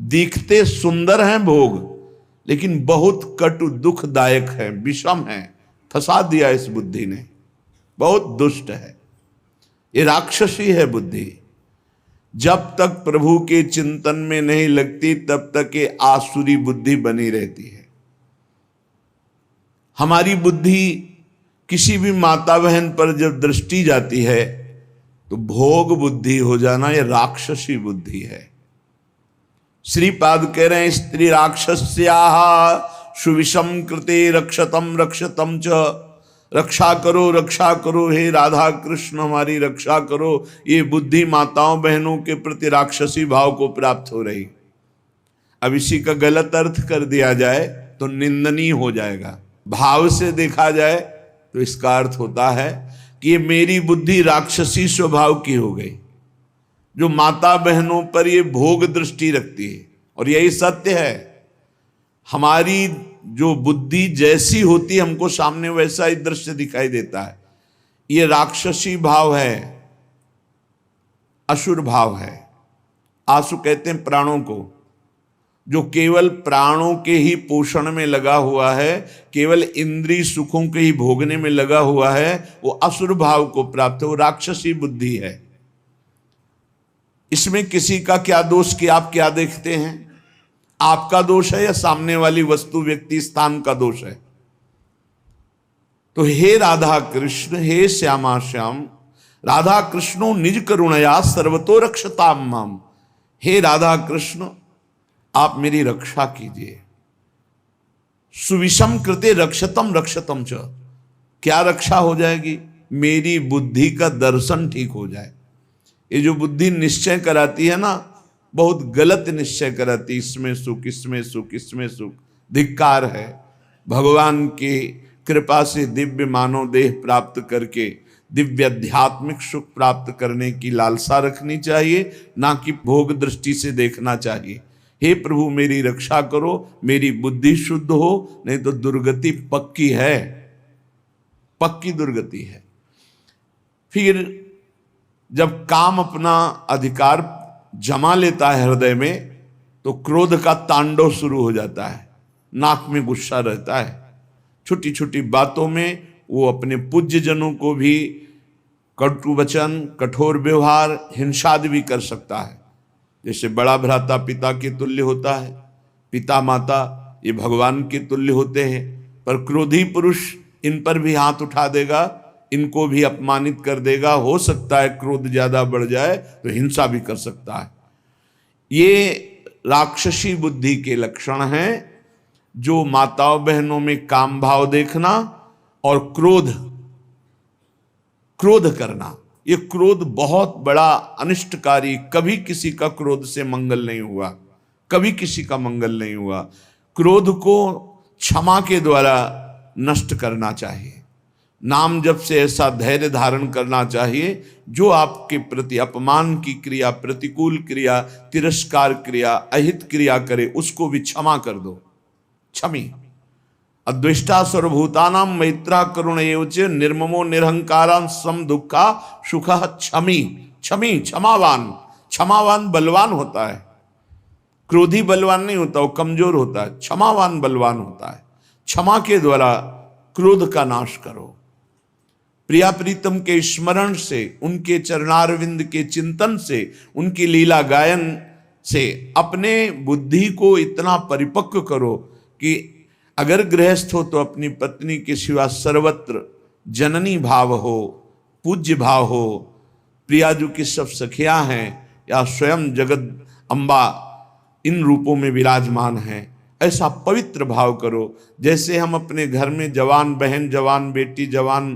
दिखते सुंदर हैं भोग, लेकिन बहुत कटु दुखदायक है, विषम है। फंसा दिया इस बुद्धि ने, बहुत दुष्ट है, ये राक्षसी है बुद्धि। जब तक प्रभु के चिंतन में नहीं लगती तब तक ये आसुरी बुद्धि बनी रहती है। हमारी बुद्धि किसी भी माता बहन पर जब दृष्टि जाती है तो भोग बुद्धि हो जाना, यह राक्षसी बुद्धि है। श्रीपाद कह रहे हैं स्त्री राक्षस्याः सुविषम कृते रक्षतम रक्षतम च, रक्षा करो हे राधा कृष्ण हमारी रक्षा करो। ये बुद्धि माताओं बहनों के प्रति राक्षसी भाव को प्राप्त हो रही। अब इसी का गलत अर्थ कर दिया जाए तो निंदनीय हो जाएगा। भाव से देखा जाए तो इसका अर्थ होता है कि ये मेरी बुद्धि राक्षसी स्वभाव की हो गई, जो माता बहनों पर ये भोग दृष्टि रखती है। और यही सत्य है, हमारी जो बुद्धि जैसी होती हमको सामने वैसा ही दृश्य दिखाई देता है। ये राक्षसी भाव है, असुर भाव है। आसु कहते हैं प्राणों को, जो केवल प्राणों के ही पोषण में लगा हुआ है, केवल इंद्रिय सुखों के ही भोगने में लगा हुआ है, वो असुर भाव को प्राप्त है, वो राक्षसी बुद्धि है। इसमें किसी का क्या दोष कि आप क्या देखते हैं? आपका दोष है या सामने वाली वस्तु व्यक्ति स्थान का दोष है? तो हे राधा कृष्ण, हे श्यामा श्याम, राधा कृष्णो निज करुणया सर्वतो रक्षताम माम। हे राधा कृष्ण, आप मेरी रक्षा कीजिए। सुविषम कृते रक्षतम रक्षतम च, क्या रक्षा हो जाएगी? मेरी बुद्धि का दर्शन ठीक हो जाए। ये जो बुद्धि निश्चय कराती है ना, बहुत गलत निश्चय कराती, इसमें सुख इसमें सुख इसमें सुख, धिक्कार है। भगवान की कृपा से दिव्य मानव देह प्राप्त करके दिव्य आध्यात्मिक सुख प्राप्त करने की लालसा रखनी चाहिए, ना कि भोग दृष्टि से देखना चाहिए। हे प्रभु मेरी रक्षा करो, मेरी बुद्धि शुद्ध हो, नहीं तो दुर्गति पक्की है, पक्की दुर्गति है। फिर जब काम अपना अधिकार जमा लेता है हृदय में, तो क्रोध का तांडव शुरू हो जाता है। नाक में गुस्सा रहता है, छोटी छोटी बातों में वो अपने पूज्य जनों को भी कटु वचन, कठोर व्यवहार, हिंसादि भी कर सकता है। जैसे बड़ा भ्राता पिता के तुल्य होता है, पिता माता ये भगवान के तुल्य होते हैं, पर क्रोधी पुरुष इन पर भी हाथ उठा देगा, इनको भी अपमानित कर देगा। हो सकता है क्रोध ज्यादा बढ़ जाए तो हिंसा भी कर सकता है। ये राक्षसी बुद्धि के लक्षण हैं, जो माताओं बहनों में काम भाव देखना और क्रोध करना। ये क्रोध बहुत बड़ा अनिष्टकारी, कभी किसी का क्रोध से मंगल नहीं हुआ, कभी किसी का मंगल नहीं हुआ। क्रोध को क्षमा के द्वारा नष्ट करना चाहिए। नाम जप से ऐसा धैर्य धारण करना चाहिए, जो आपके प्रति अपमान की क्रिया, प्रतिकूल क्रिया, तिरस्कार क्रिया, अहित क्रिया करे, उसको भी क्षमा कर दो। क्षमी अद्वेष्टा सर्वभूतानां मैत्रा करुण एवच निर्ममो निरहंकारां सम दुखा सुखः क्षमी। क्षमी क्षमावान, क्षमावान बलवान होता है, क्रोधी बलवान नहीं होता, वो कमजोर होता है। क्षमावान बलवान होता है। क्षमा के द्वारा क्रोध का नाश करो। प्रिया प्रीतम के स्मरण से, उनके चरणारविंद के चिंतन से, उनकी लीला गायन से अपने बुद्धि को इतना परिपक्व करो कि अगर गृहस्थ हो तो अपनी पत्नी के सिवा सर्वत्र जननी भाव हो, पूज्य भाव हो। प्रियाजू की सब सखियां हैं या स्वयं जगत अम्बा इन रूपों में विराजमान हैं, ऐसा पवित्र भाव करो। जैसे हम अपने घर में जवान बहन, जवान बेटी, जवान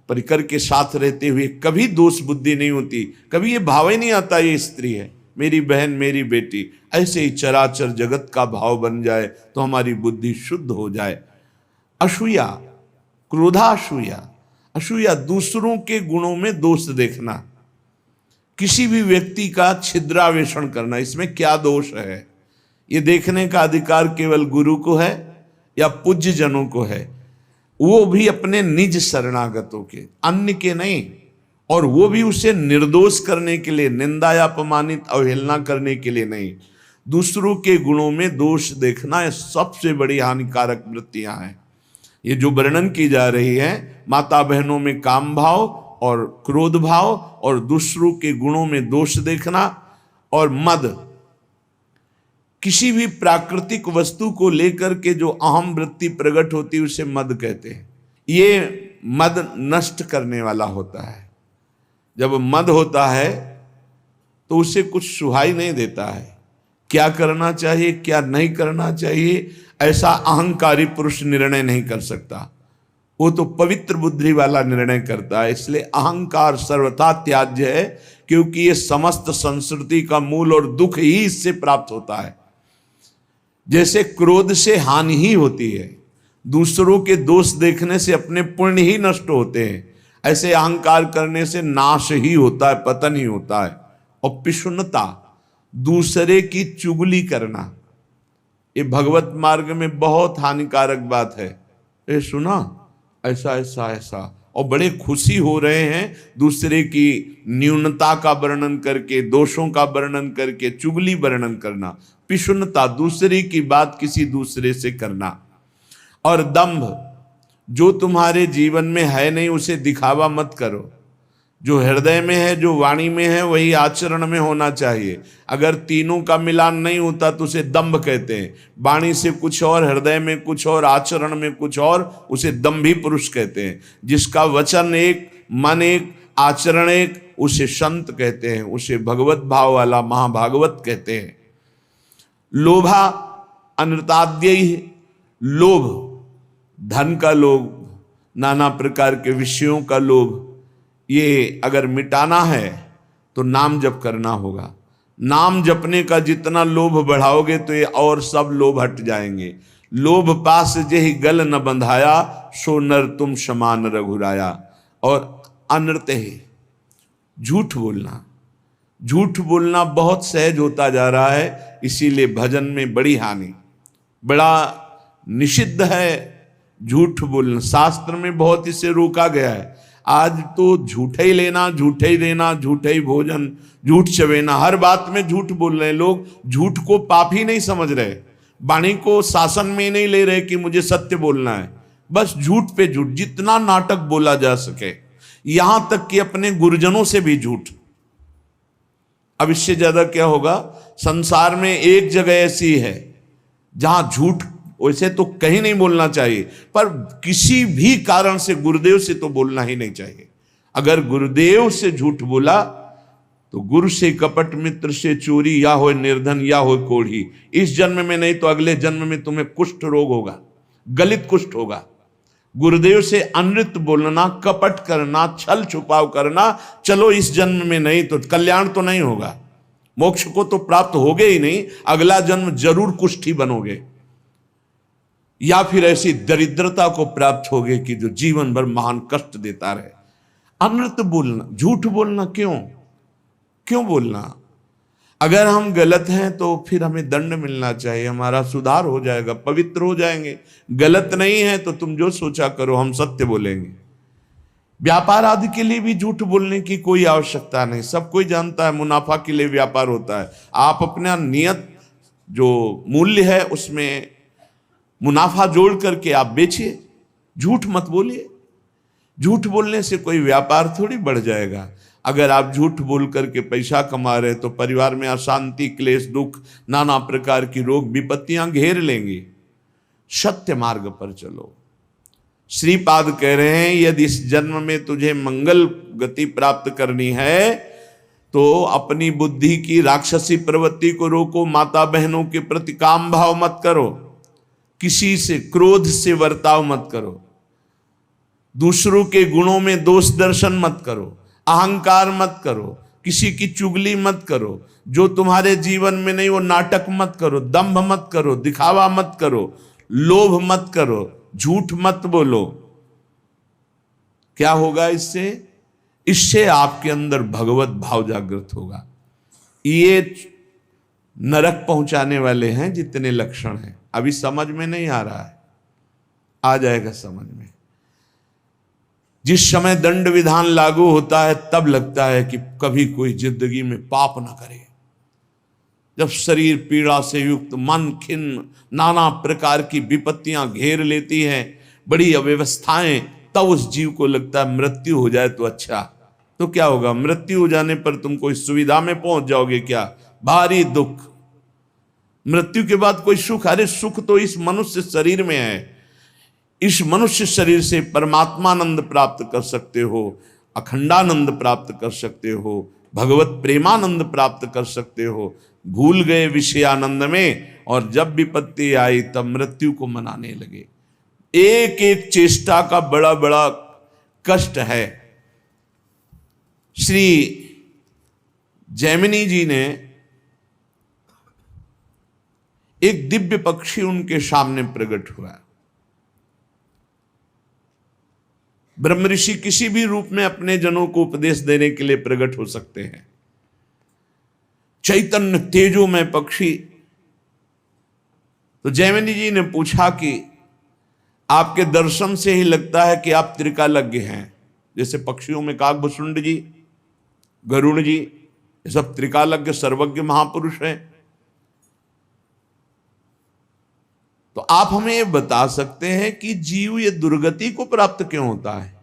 परिकर के साथ रहते हुए कभी दोष बुद्धि नहीं होती, कभी ये भाव ही नहीं आता ये स्त्री है, मेरी बहन, मेरी बेटी। ऐसे ही चराचर जगत का भाव बन जाए तो हमारी बुद्धि शुद्ध हो जाए। असूया, क्रोधासूया, असूया दूसरों के गुणों में दोष देखना, किसी भी व्यक्ति का छिद्रावेषण करना, इसमें क्या दोष है, ये देखने का अधिकार केवल गुरु को है या पूज्य जनों को है, वो भी अपने निज शरणागतों के, अन्य के नहीं। और वो भी उसे निर्दोष करने के लिए, निंदा या अपमानित अवहेलना करने के लिए नहीं। दूसरों के गुणों में दोष देखना, ये सबसे बड़ी हानिकारक वृत्तियां हैं। ये जो वर्णन की जा रही है, माता बहनों में काम भाव और क्रोध भाव और दूसरों के गुणों में दोष देखना और मद, किसी भी प्राकृतिक वस्तु को लेकर के जो अहम वृत्ति प्रकट होती है उसे मद कहते हैं। ये मद नष्ट करने वाला होता है। जब मद होता है तो उसे कुछ सुहाई नहीं देता है, क्या करना चाहिए क्या नहीं करना चाहिए ऐसा अहंकारी पुरुष निर्णय नहीं कर सकता। वो तो पवित्र बुद्धि वाला निर्णय करता है। इसलिए अहंकार सर्वथा त्याज्य है, क्योंकि ये समस्त संस्कृति का मूल और दुख ही इससे प्राप्त होता है। जैसे क्रोध से हानि ही होती है, दूसरों के दोष देखने से अपने पुण्य ही नष्ट होते हैं, ऐसे अहंकार करने से नाश ही होता है, पतन ही होता है। और पिशुनता, दूसरे की चुगली करना, ये भगवत मार्ग में बहुत हानिकारक बात है। ये सुना ऐसा ऐसा ऐसा, और बड़े खुशी हो रहे हैं दूसरे की न्यूनता का वर्णन करके, दोषों का वर्णन करके, चुगली वर्णन करना। पिशुनता, दूसरे की बात किसी दूसरे से करना। और दंभ, जो तुम्हारे जीवन में है नहीं उसे दिखावा मत करो। जो हृदय में है, जो वाणी में है, वही आचरण में होना चाहिए। अगर तीनों का मिलान नहीं होता तो उसे दंभ कहते हैं। वाणी से कुछ और, हृदय में कुछ और, आचरण में कुछ और, उसे दंभी पुरुष कहते हैं। जिसका वचन एक, मन एक, आचरण एक, उसे संत कहते हैं, उसे भगवत भाव वाला महाभागवत कहते हैं। लोभा अनृताद्यैः, लोभ, धन का लोभ, नाना प्रकार के विषयों का लोभ, ये अगर मिटाना है तो नाम जप करना होगा। नाम जपने का जितना लोभ बढ़ाओगे तो ये और सब लोभ हट जाएंगे। लोभ पास जेहि गल न बंधाया, सो नर तुम समान रघुराया। और अनृत है, झूठ बोलना। झूठ बोलना बहुत सहज होता जा रहा है, इसीलिए भजन में बड़ी हानि, बड़ा निषिद्ध है झूठ बोलना। शास्त्र में बहुत इसे रोका गया है। आज तो झूठे ही लेना, झूठे ही देना, झूठे ही भोजन, झूठ चवेना, हर बात में झूठ बोल रहे लोग। झूठ को पाप ही नहीं समझ रहे, वाणी को शासन में नहीं ले रहे कि मुझे सत्य बोलना है। बस झूठ पे झूठ, जितना नाटक बोला जा सके, यहां तक कि अपने गुरुजनों से भी झूठ। अब इससे ज्यादा क्या होगा? संसार में एक जगह ऐसी है जहां झूठ वैसे तो कहीं नहीं बोलना चाहिए, पर किसी भी कारण से गुरुदेव से तो बोलना ही नहीं चाहिए। अगर गुरुदेव से झूठ बोला तो गुरु से कपट, मित्र से चोरी, या हो निर्धन या हो कोढ़ी। इस जन्म में नहीं तो अगले जन्म में तुम्हें कुष्ठ रोग होगा, गलित कुष्ठ होगा। गुरुदेव से अनृत बोलना, कपट करना, छल छुपाव करना, चलो इस जन्म में नहीं तो कल्याण तो नहीं होगा, मोक्ष को तो प्राप्त होगे ही नहीं, अगला जन्म जरूर कुष्ठी बनोगे, या फिर ऐसी दरिद्रता को प्राप्त होगे कि जो जीवन भर महान कष्ट देता रहे। अनृत बोलना, झूठ बोलना, क्यों बोलना? अगर हम गलत हैं तो फिर हमें दंड मिलना चाहिए, हमारा सुधार हो जाएगा, पवित्र हो जाएंगे। गलत नहीं है तो तुम जो सोचा करो, हम सत्य बोलेंगे। व्यापार आदि के लिए भी झूठ बोलने की कोई आवश्यकता नहीं। सब कोई जानता है मुनाफा के लिए व्यापार होता है। आप अपना नियत जो मूल्य है उसमें मुनाफा जोड़ करके आप बेचिए, झूठ मत बोलिए। झूठ बोलने से कोई व्यापार थोड़ी बढ़ जाएगा। अगर आप झूठ बोल करके पैसा कमा रहे तो परिवार में अशांति, क्लेश, दुख, नाना प्रकार की रोग विपत्तियां घेर लेंगी। सत्य मार्ग पर चलो। श्रीपाद कह रहे हैं, यदि इस जन्म में तुझे मंगल गति प्राप्त करनी है तो अपनी बुद्धि की राक्षसी प्रवृत्ति को रोको। माता बहनों के प्रति काम भाव मत करो, किसी से क्रोध से वर्ताव मत करो, दूसरों के गुणों में दोष दर्शन मत करो, अहंकार मत करो, किसी की चुगली मत करो, जो तुम्हारे जीवन में नहीं वो नाटक मत करो, दंभ मत करो, दिखावा मत करो, लोभ मत करो, झूठ मत बोलो। क्या होगा इससे? इससे आपके अंदर भगवत भाव जागृत होगा। ये नरक पहुंचाने वाले हैं जितने लक्षण हैं। अभी समझ में नहीं आ रहा है, आ जाएगा समझ में। जिस समय दंड विधान लागू होता है तब लगता है कि कभी कोई जिंदगी में पाप ना करे। जब शरीर पीड़ा से युक्त, मन खिन्न, नाना प्रकार की विपत्तियां घेर लेती हैं, बड़ी अव्यवस्थाएं, तब उस जीव को लगता है मृत्यु हो जाए तो अच्छा। तो क्या होगा? मृत्यु हो जाने पर तुम कोई सुविधा में पहुंच जाओगे क्या? भारी दुख। मृत्यु के बाद कोई सुख? अरे सुख तो इस मनुष्य शरीर में है। इस मनुष्य शरीर से परमात्मानंद प्राप्त कर सकते हो, अखंडानंद प्राप्त कर सकते हो, भगवत प्रेमानंद प्राप्त कर सकते हो। भूल गए विषयानंद में, और जब विपत्ति आई तब मृत्यु को मनाने लगे। एक एक चेष्टा का बड़ा बड़ा कष्ट है। श्री जैमिनी जी ने एक दिव्य पक्षी उनके सामने प्रकट हुआ। ब्रह्म ऋषि किसी भी रूप में अपने जनों को उपदेश देने के लिए प्रकट हो सकते हैं। चैतन्य तेजोमय पक्षी। तो जैमिनी जी ने पूछा कि आपके दर्शन से ही लगता है कि आप त्रिकालज्ञ हैं। जैसे पक्षियों में काकभुसुंड जी, गरुड़ जी, ये सब त्रिकालज्ञ सर्वज्ञ महापुरुष हैं। तो आप हमें ये बता सकते हैं कि जीव ये दुर्गति को प्राप्त क्यों होता है?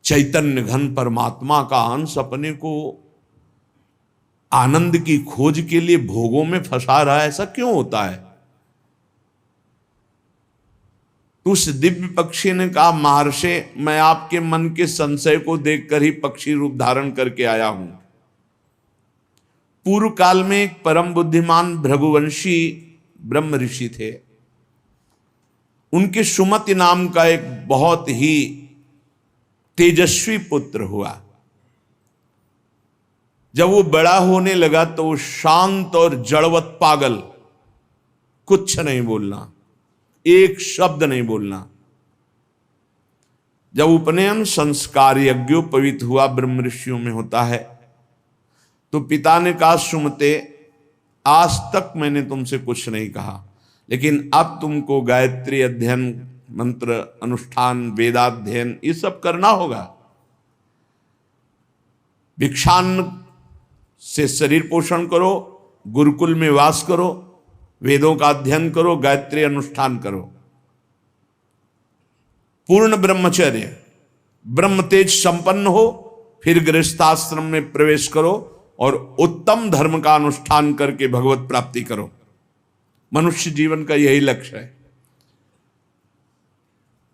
चैतन्य घन परमात्मा का अंश अपने को आनंद की खोज के लिए भोगों में फंसा रहा है, ऐसा क्यों होता है? तो उस दिव्य पक्षी ने कहा, महर्षि, मैं आपके मन के संशय को देखकर ही पक्षी रूप धारण करके आया हूं। पूर्व काल में एक परम बुद्धिमान भृगुवंशी ब्रह्म ऋषि थे। उनके सुमति नाम का एक बहुत ही तेजस्वी पुत्र हुआ। जब वो बड़ा होने लगा तो वो शांत और जड़वत पागल, कुछ नहीं बोलना, एक शब्द नहीं बोलना। जब उपनयन संस्कार यज्ञोपवीत हुआ, ब्रह्म ऋषियों में होता है, तो पिता ने कहा, सुमते, आज तक मैंने तुमसे कुछ नहीं कहा, लेकिन अब तुमको गायत्री अध्ययन, मंत्र अनुष्ठान, वेदाध्ययन, ये सब करना होगा। भिक्षान्न से शरीर पोषण करो, गुरुकुल में वास करो, वेदों का अध्ययन करो, गायत्री अनुष्ठान करो। पूर्ण ब्रह्मचर्य, ब्रह्म तेज संपन्न हो, फिर गृहस्थाश्रम में प्रवेश करो और उत्तम धर्म का अनुष्ठान करके भगवत प्राप्ति करो। मनुष्य जीवन का यही लक्ष्य है।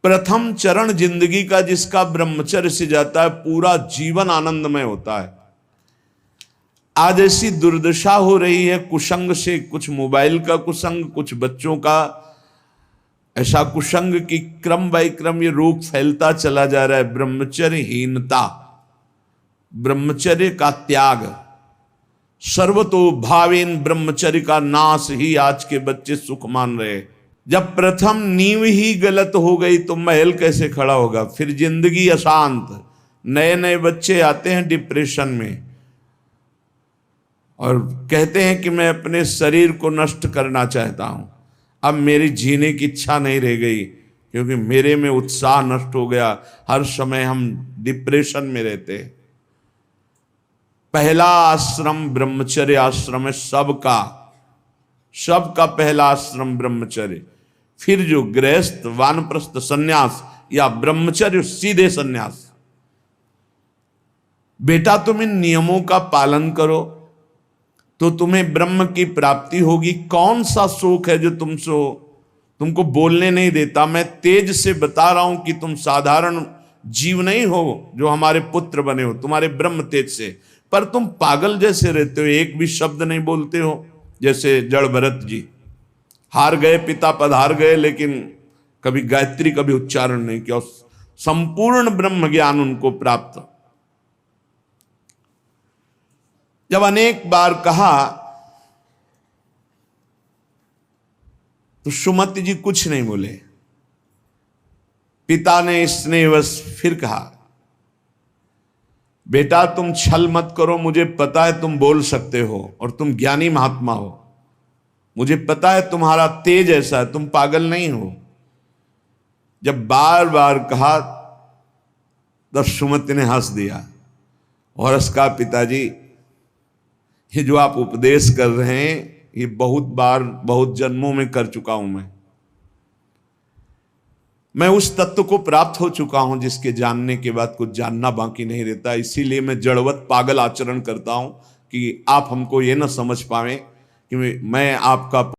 प्रथम चरण जिंदगी का जिसका ब्रह्मचर्य से जाता है, पूरा जीवन आनंदमय होता है। आज ऐसी दुर्दशा हो रही है कुसंग से, कुछ मोबाइल का कुसंग, कुछ बच्चों का ऐसा कुसंग कि क्रम बाय क्रम ये रोग फैलता चला जा रहा है। ब्रह्मचर्यहीनता, ब्रह्मचर्य का त्याग, सर्वतो भावेन ब्रह्मचर्य का नाश ही आज के बच्चे सुख मान रहे। जब प्रथम नींव ही गलत हो गई तो महल कैसे खड़ा होगा? फिर जिंदगी अशांत। नए नए बच्चे आते हैं डिप्रेशन में और कहते हैं कि मैं अपने शरीर को नष्ट करना चाहता हूं, अब मेरी जीने की इच्छा नहीं रह गई क्योंकि मेरे में उत्साह नष्ट हो गया। हर समय हम डिप्रेशन में रहते हैं। पहला आश्रम ब्रह्मचर्य आश्रम है सबका पहला आश्रम ब्रह्मचर्य। फिर जो गृहस्थ, वानप्रस्थ, सन्यास या ब्रह्मचर्य सीधे सन्यास। बेटा तुम इन नियमों का पालन करो तो तुम्हें ब्रह्म की प्राप्ति होगी। कौन सा शोक है जो तुमको बोलने नहीं देता? मैं तेज से बता रहा हूं कि तुम साधारण जीव नहीं हो जो हमारे पुत्र बने हो, तुम्हारे ब्रह्म तेज से, पर तुम पागल जैसे रहते हो, एक भी शब्द नहीं बोलते हो। जैसे जड़ भरत जी हार गए, पिता पधार गए, लेकिन कभी गायत्री कभी उच्चारण नहीं किया। संपूर्ण ब्रह्म ज्ञान उनको प्राप्त। जब अनेक बार कहा तो सुमति जी कुछ नहीं बोले। पिता ने स्नेहवश फिर कहा, बेटा तुम छल मत करो, मुझे पता है तुम बोल सकते हो और तुम ज्ञानी महात्मा हो। मुझे पता है तुम्हारा तेज ऐसा है, तुम पागल नहीं हो। जब बार बार कहा तब सुमति ने हंस दिया और उसका, पिताजी ये जो आप उपदेश कर रहे हैं, ये बहुत बार, बहुत जन्मों में कर चुका हूं मैं उस तत्व को प्राप्त हो चुका हूं जिसके जानने के बाद कुछ जानना बाकी नहीं रहता। इसीलिए मैं जड़वत पागल आचरण करता हूं कि आप हमको ये ना समझ पाए कि मैं आपका